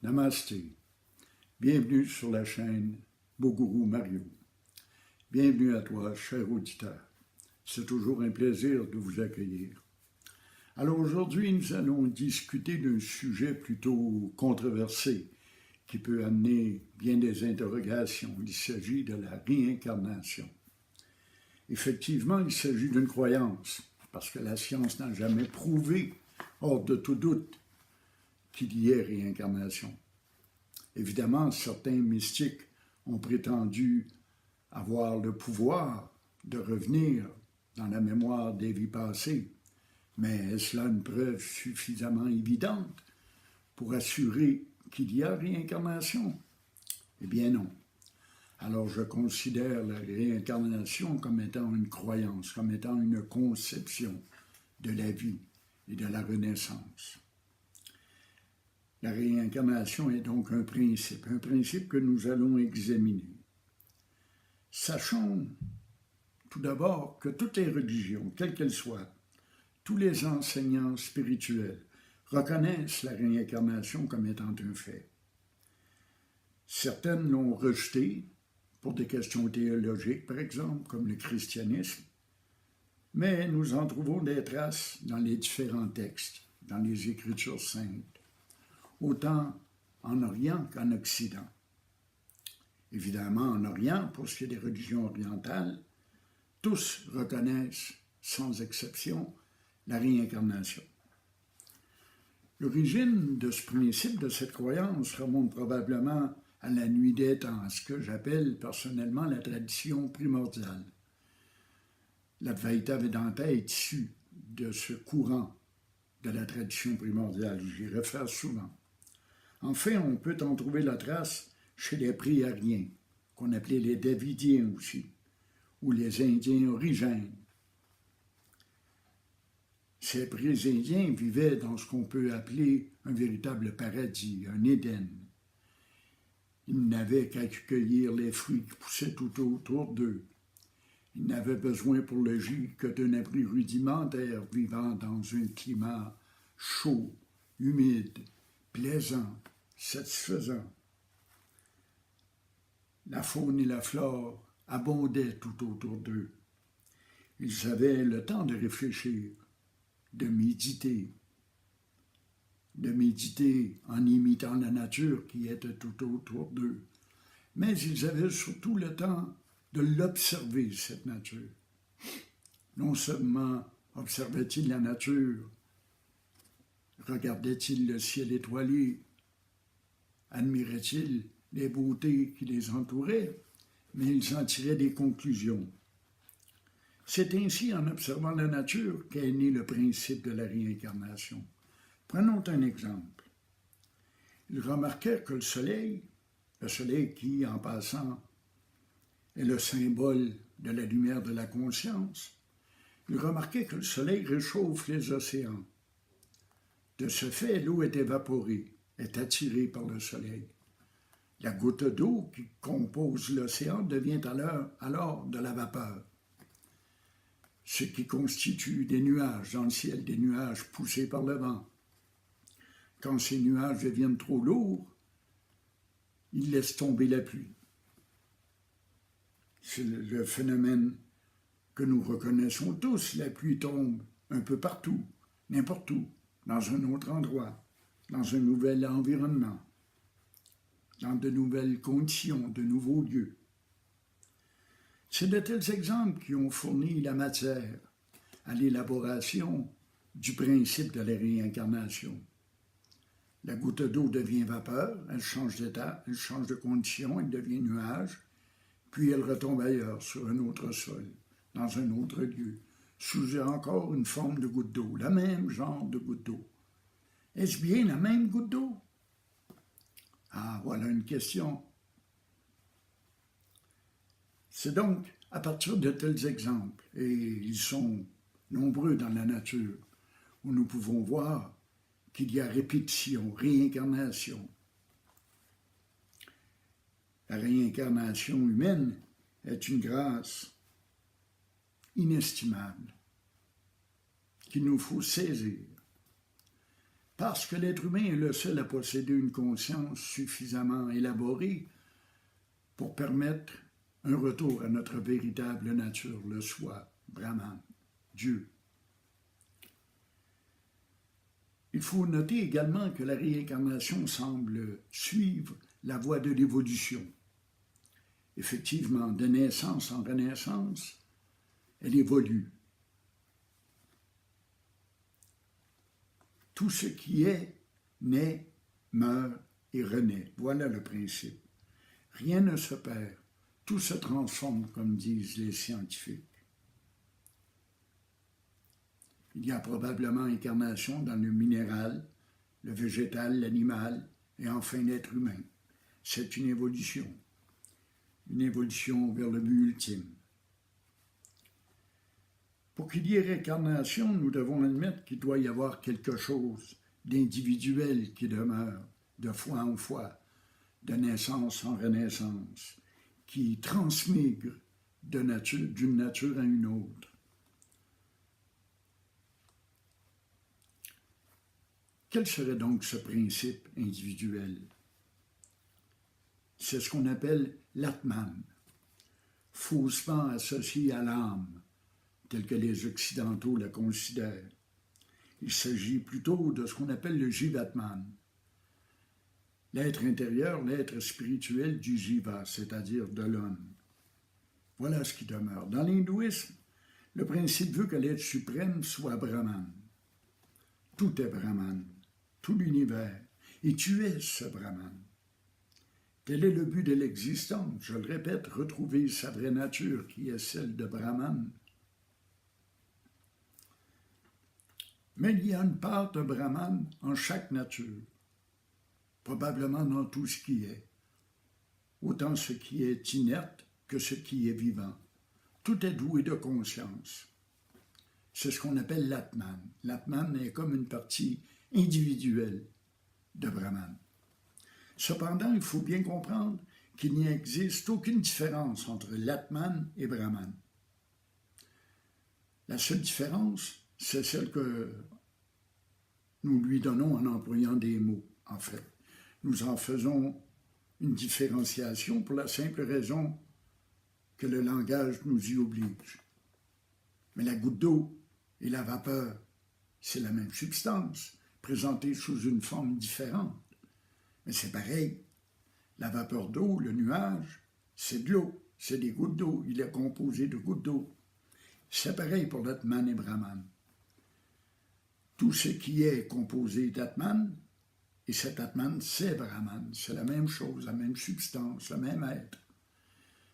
Namasté. Bienvenue sur la chaîne Boguru Mario. Bienvenue à toi, cher auditeur. C'est toujours un plaisir de vous accueillir. Alors aujourd'hui, nous allons discuter d'un sujet plutôt controversé qui peut amener bien des interrogations. Il s'agit de la réincarnation. Effectivement, il s'agit d'une croyance, parce que la science n'a jamais prouvé, hors de tout doute, qu'il y ait réincarnation. Évidemment, certains mystiques ont prétendu avoir le pouvoir de revenir dans la mémoire des vies passées, mais est-ce là une preuve suffisamment évidente pour assurer qu'il y a réincarnation? Eh bien non. Alors je considère la réincarnation comme étant une croyance, comme étant une conception de la vie et de la renaissance. La réincarnation est donc un principe que nous allons examiner. Sachons tout d'abord que toutes les religions, quelles qu'elles soient, tous les enseignants spirituels reconnaissent la réincarnation comme étant un fait. Certaines l'ont rejeté pour des questions théologiques, par exemple, comme le christianisme, mais nous en trouvons des traces dans les différents textes, dans les Écritures saintes, autant en Orient qu'en Occident. Évidemment, en Orient, pour ce qui est des religions orientales, tous reconnaissent, sans exception, la réincarnation. L'origine de ce principe, de cette croyance, remonte probablement à la nuit des temps, ce que j'appelle personnellement la tradition primordiale. L'Advaita Vedanta est issue de ce courant de la tradition primordiale, j'y réfère souvent. Enfin, on peut en trouver la trace chez les Priériens, qu'on appelait les Davidiens aussi, ou les Indiens origènes. Ces pré-Indiens vivaient dans ce qu'on peut appeler un véritable paradis, un Éden. Ils n'avaient qu'à cueillir les fruits qui poussaient tout autour d'eux. Ils n'avaient besoin pour le gîte que d'un abri rudimentaire, vivant dans un climat chaud, humide, plaisant, satisfaisant. La faune et la flore abondaient tout autour d'eux. Ils avaient le temps de réfléchir, de méditer en imitant la nature qui était tout autour d'eux. Mais ils avaient surtout le temps de l'observer, cette nature. Non seulement observaient-ils la nature, regardaient-ils le ciel étoilé, admiraient-ils les beautés qui les entouraient, mais ils en tiraient des conclusions. C'est ainsi, en observant la nature, qu'est né le principe de la réincarnation. Prenons un exemple. Ils remarquèrent que le soleil qui, en passant, est le symbole de la lumière de la conscience, ils remarquaient que le soleil réchauffe les océans. De ce fait, l'eau est évaporée, est attirée par le soleil. La goutte d'eau qui compose l'océan devient alors de la vapeur, ce qui constitue des nuages dans le ciel, des nuages poussés par le vent. Quand ces nuages deviennent trop lourds, ils laissent tomber la pluie. C'est le phénomène que nous reconnaissons tous. La pluie tombe un peu partout, n'importe où, dans un autre endroit, dans un nouvel environnement, dans de nouvelles conditions, de nouveaux lieux. C'est de tels exemples qui ont fourni la matière à l'élaboration du principe de la réincarnation. La goutte d'eau devient vapeur, elle change d'état, elle change de condition, elle devient nuage, puis elle retombe ailleurs, sur un autre sol, dans un autre lieu, sous encore une forme de goutte d'eau, le même genre de goutte d'eau. Est-ce bien la même goutte d'eau? Ah, voilà une question. C'est donc à partir de tels exemples, et ils sont nombreux dans la nature, où nous pouvons voir qu'il y a répétition, réincarnation. La réincarnation humaine est une grâce inestimable qu'il nous faut saisir. Parce que l'être humain est le seul à posséder une conscience suffisamment élaborée pour permettre un retour à notre véritable nature, le soi, Brahman, Dieu. Il faut noter également que la réincarnation semble suivre la voie de l'évolution. Effectivement, de naissance en renaissance, elle évolue. Tout ce qui est, naît, meurt et renaît. Voilà le principe. Rien ne se perd, tout se transforme, comme disent les scientifiques. Il y a probablement incarnation dans le minéral, le végétal, l'animal et enfin l'être humain. C'est une évolution vers le but ultime. Pour qu'il y ait réincarnation, nous devons admettre qu'il doit y avoir quelque chose d'individuel qui demeure de fois en fois, de naissance en renaissance, qui transmigre d'une nature à une autre. Quel serait donc ce principe individuel? C'est ce qu'on appelle l'Atman, faussement associé à l'âme, tel que les Occidentaux la considèrent. Il s'agit plutôt de ce qu'on appelle le Jivatman, l'être intérieur, l'être spirituel du Jiva, c'est-à-dire de l'homme. Voilà ce qui demeure. Dans l'hindouisme, le principe veut que l'être suprême soit Brahman. Tout est Brahman, tout l'univers, et tu es ce Brahman. Tel est le but de l'existence, je le répète, retrouver sa vraie nature qui est celle de Brahman. Mais il y a une part de Brahman en chaque nature, probablement dans tout ce qui est, autant ce qui est inerte que ce qui est vivant. Tout est doué de conscience. C'est ce qu'on appelle l'Atman. L'Atman est comme une partie individuelle de Brahman. Cependant, il faut bien comprendre qu'il n'y existe aucune différence entre l'Atman et Brahman. La seule différence, c'est celle que nous lui donnons en employant des mots, en fait. Nous en faisons une différenciation pour la simple raison que le langage nous y oblige. Mais la goutte d'eau et la vapeur, c'est la même substance, présentée sous une forme différente. Mais c'est pareil, la vapeur d'eau, le nuage, c'est de l'eau, c'est des gouttes d'eau, il est composé de gouttes d'eau. C'est pareil pour l'Atman et Brahman. Tout ce qui est composé d'Atman, et cet Atman, c'est Brahman, c'est la même chose, la même substance, le même être.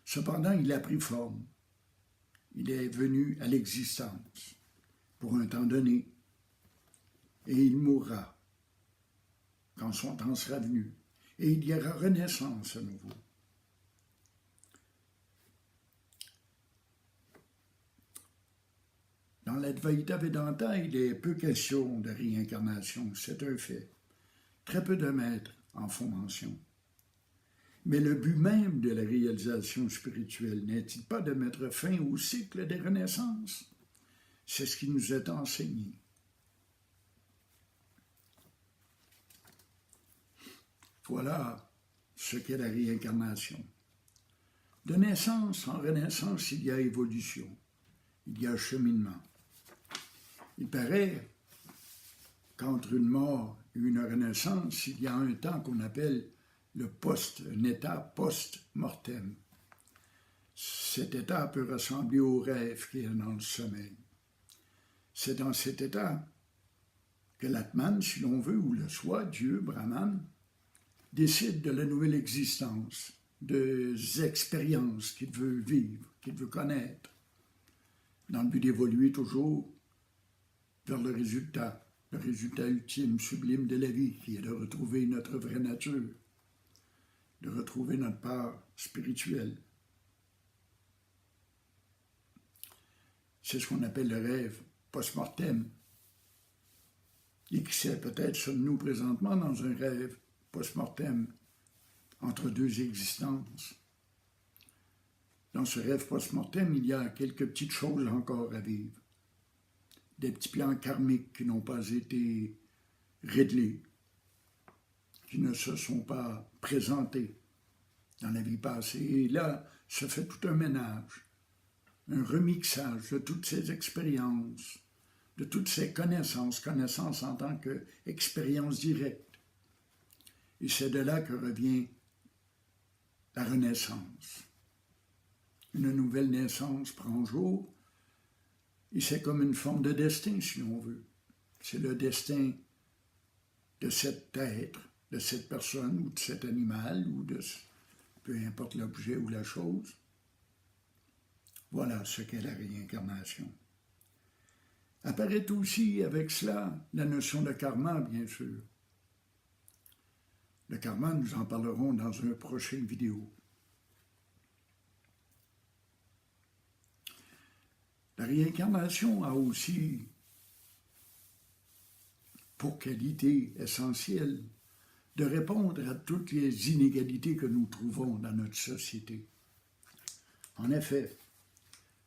Cependant, il a pris forme, il est venu à l'existence pour un temps donné, et il mourra quand son temps sera venu, et il y aura renaissance à nouveau. Dans l'Advaita Vedanta, il est peu question de réincarnation, c'est un fait. Très peu de maîtres en font mention. Mais le but même de la réalisation spirituelle n'est-il pas de mettre fin au cycle des renaissances? C'est ce qui nous est enseigné. Voilà ce qu'est la réincarnation. De naissance en renaissance, il y a évolution, il y a cheminement. Il paraît qu'entre une mort et une renaissance, il y a un temps qu'on appelle un état post-mortem. Cet état peut ressembler au rêve qui est dans le sommeil. C'est dans cet état que l'Atman, si l'on veut, ou le soi, Dieu, Brahman, décide de la nouvelle existence, des expériences qu'il veut vivre, qu'il veut connaître, dans le but d'évoluer toujours vers le résultat ultime, sublime de la vie, qui est de retrouver notre vraie nature, de retrouver notre part spirituelle. C'est ce qu'on appelle le rêve post-mortem. Et qui sait, peut-être sommes-nous présentement dans un rêve post-mortem entre deux existences. Dans ce rêve post-mortem, il y a quelques petites choses encore à vivre. Des petits plans karmiques qui n'ont pas été Ridley, qui ne se sont pas présentés dans la vie passée. Et là, se fait tout un ménage, un remixage de toutes ces expériences, de toutes ces connaissances en tant qu'expérience directe. Et c'est de là que revient la renaissance. Une nouvelle naissance prend jour, et c'est comme une forme de destin, si on veut. C'est le destin de cet être, de cette personne, ou de cet animal, ou de peu importe l'objet ou la chose. Voilà ce qu'est la réincarnation. Apparaît aussi avec cela la notion de karma, bien sûr. Le karma, nous en parlerons dans une prochaine vidéo. La réincarnation a aussi pour qualité essentielle de répondre à toutes les inégalités que nous trouvons dans notre société. En effet,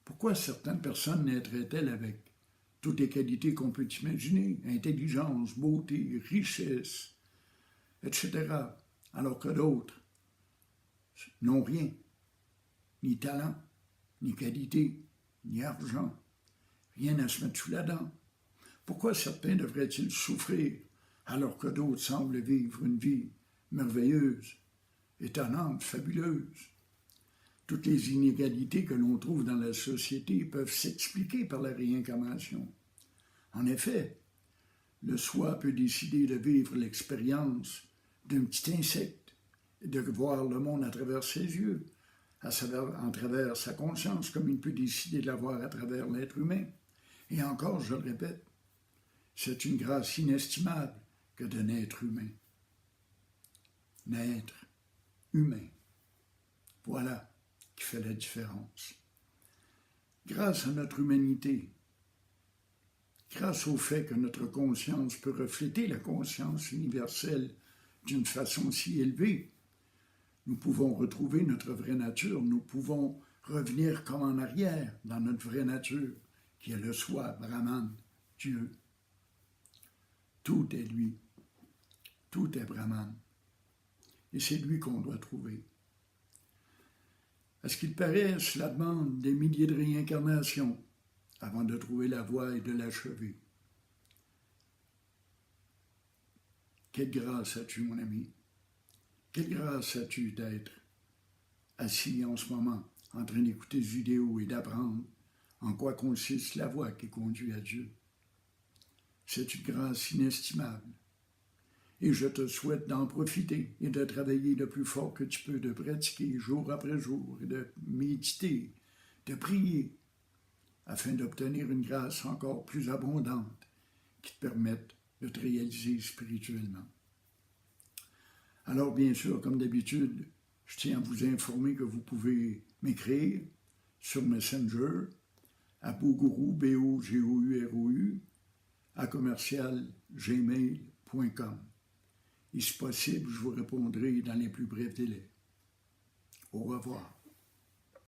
pourquoi certaines personnes naîtraient-elles avec toutes les qualités qu'on peut imaginer, intelligence, beauté, richesse, etc., alors que d'autres n'ont rien, ni talent, ni qualité, ni argent, rien à se mettre sous la dent? Pourquoi certains devraient-ils souffrir alors que d'autres semblent vivre une vie merveilleuse, étonnante, fabuleuse? Toutes les inégalités que l'on trouve dans la société peuvent s'expliquer par la réincarnation. En effet, le soi peut décider de vivre l'expérience d'un petit insecte et de voir le monde à travers ses yeux, à travers sa conscience, comme il peut décider de la voir à travers l'être humain. Et encore, je le répète, c'est une grâce inestimable que de naître humain. Naître humain. Voilà qui fait la différence. Grâce à notre humanité, grâce au fait que notre conscience peut refléter la conscience universelle d'une façon si élevée, nous pouvons retrouver notre vraie nature, nous pouvons revenir comme en arrière dans notre vraie nature, qui est le soi, Brahman, Dieu. Tout est lui, tout est Brahman, et c'est lui qu'on doit trouver. À ce qu'il paraît, cela demande des milliers de réincarnations avant de trouver la voie et de l'achever. Quelle grâce as-tu, mon ami? Quelle grâce as-tu d'être assis en ce moment, en train d'écouter cette vidéo et d'apprendre en quoi consiste la voie qui conduit à Dieu? C'est une grâce inestimable. Et je te souhaite d'en profiter et de travailler le plus fort que tu peux, de pratiquer jour après jour, et de méditer, de prier, afin d'obtenir une grâce encore plus abondante qui te permette de te réaliser spirituellement. Alors, bien sûr, comme d'habitude, je tiens à vous informer que vous pouvez m'écrire sur Messenger à Bougourou, B-O-G-O-U-R-O-U, à commercial-gmail.com. Et si possible, je vous répondrai dans les plus brefs délais. Au revoir.